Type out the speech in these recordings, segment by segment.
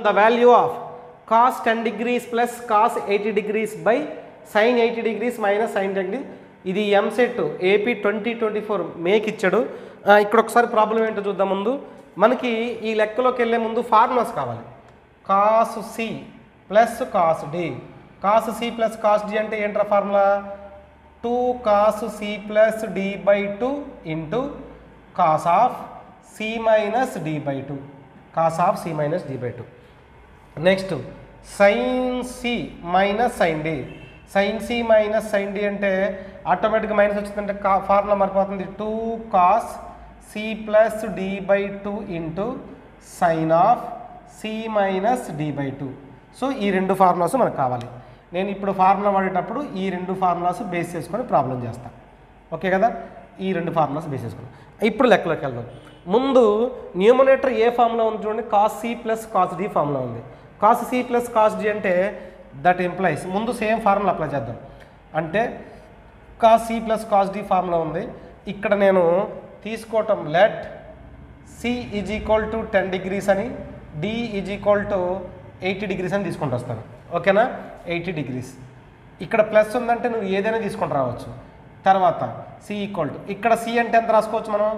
the value of cos 10 degrees plus cos 80 degrees by sin 80 degrees minus sin 10 degrees. ఇది EAMCET AP 2024 మేకి ఇచ్చాడు. ఇక్కడ ఒకసారి problem ఏంటో చూద్దాం. ముందు మనకి ఈ లెక్కలోకి వెళ్ళే ముందు ఫార్ములాస్ కావాలి. Cos C plus cos D. Cos C plus cos D అంటే ఏంట్రా formula? 2 cos C plus D by 2 into cos of C minus D by 2. Cos of C minus D by 2. Next sine C minus sine D. Sine C minus sine D అంటే ఆటోమేటిక్గా minus వచ్చిందంటే formula మారిపోతుంది. 2 cos C plus D by 2 into sine of C minus D by 2. So ఈ రెండు formulas మనకు కావాలి. నేను ఇప్పుడు ఫార్ములా వాడేటప్పుడు ఈ రెండు ఫార్ములాస్ బేస్ చేసుకొని ప్రాబ్లం చేస్తాను. ఓకే కదా? ఈ రెండు ఫార్ములాస్ బేస్ చేసుకొని ఇప్పుడు లెక్కలోకి వెళ్దాం. ముందు న్యూమరేటర్ ఏ ఫార్ములా ఉంది చూడండి. Cos C plus cos D formula ఉంది. Cos C plus cos D అంటే దట్ ఇంప్లైస్ ముందు సేమ్ ఫార్ములా అప్లై చేద్దాం. అంటే cos C plus cos D formula ఉంది. ఇక్కడ నేను తీసుకోవటం let C is equal to 10 degrees అని, D is equal to 80 degrees అని తీసుకుంటూ వస్తాను. ఓకేనా? 80 degrees. ఇక్కడ ప్లస్ ఉందంటే నువ్వు ఏదైనా తీసుకుంటూ రావచ్చు. తర్వాత సి ఈక్వల్ టు ఇక్కడ సి అంటే ఎంత రాసుకోవచ్చు మనం?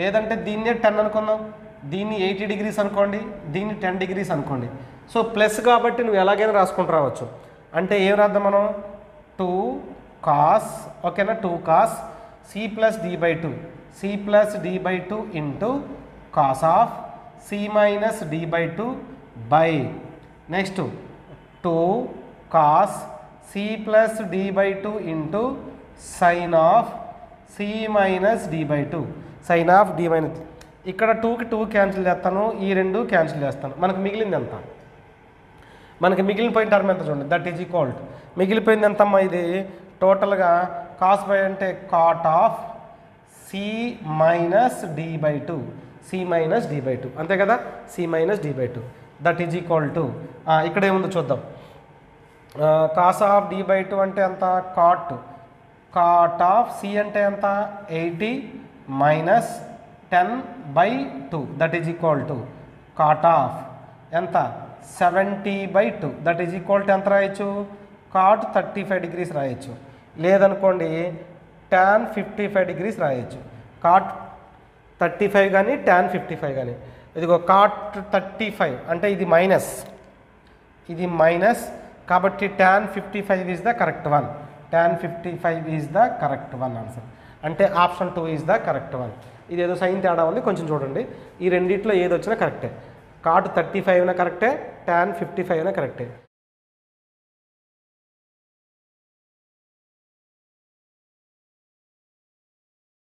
లేదంటే దీన్నే 10 అనుకుందాం, దీన్ని 80 degrees అనుకోండి, దీన్ని 10 degrees అనుకోండి. సో ప్లస్ కాబట్టి నువ్వు ఎలాగైనా రాసుకుంటూ రావచ్చు. అంటే ఏం రాద్దాం మనం? 2 కాస్, ఓకేనా, 2 cos C plus D by 2, C plus D by 2 into cos of C minus D by 2 by next 2 cos C plus D by 2 into sine of C minus D by 2, sine of D minus. ఇక్కడ 2కి 2 cancel చేస్తాను, ఈ రెండు cancel చేస్తాను. మనకు మిగిలింది ఎంత? మనకి మిగిలిపోయిన టర్మ్ ఎంత చూడండి. దట్ ఈజ్ ఈక్వల్ టు మిగిలిపోయింది ఎంతమ్మా? ఇది టోటల్గా కాస్ బై అంటే cot of C minus D by 2, C minus D by 2, అంతే కదా? C minus D by 2 that is equal to ఇక్కడ ఏముందో చూద్దాం. కాస్ ఆఫ్ డి బై 2 అంటే ఎంత? కాట్ ఆఫ్ సి అంటే ఎంత? 80 minus 10/2 that is equal to cot of ఎంత? 70/2 దట్ ఈజ్ ఈక్వల్ టు ఎంత రాయొచ్చు? కాట్ 35 degrees రాయొచ్చు. లేదనుకోండి tan 55 degrees రాయొచ్చు. కాట్ 35 కానీ tan 55 కానీ. ఇదిగో కాట్ 35 అంటే ఇది మైనస్, ఇది మైనస్ కాబట్టి tan 55 is the correct one. tan 55 is the correct one answer. అంటే option 2 is the correct one. ఇదేదో సైన్ తేడా ఉంది, కొంచెం చూడండి. ఈ రెండిట్లో ఏది వచ్చినా కరెక్టే. కాట్ 35 కరెక్టే, tan 55 కరెక్టే.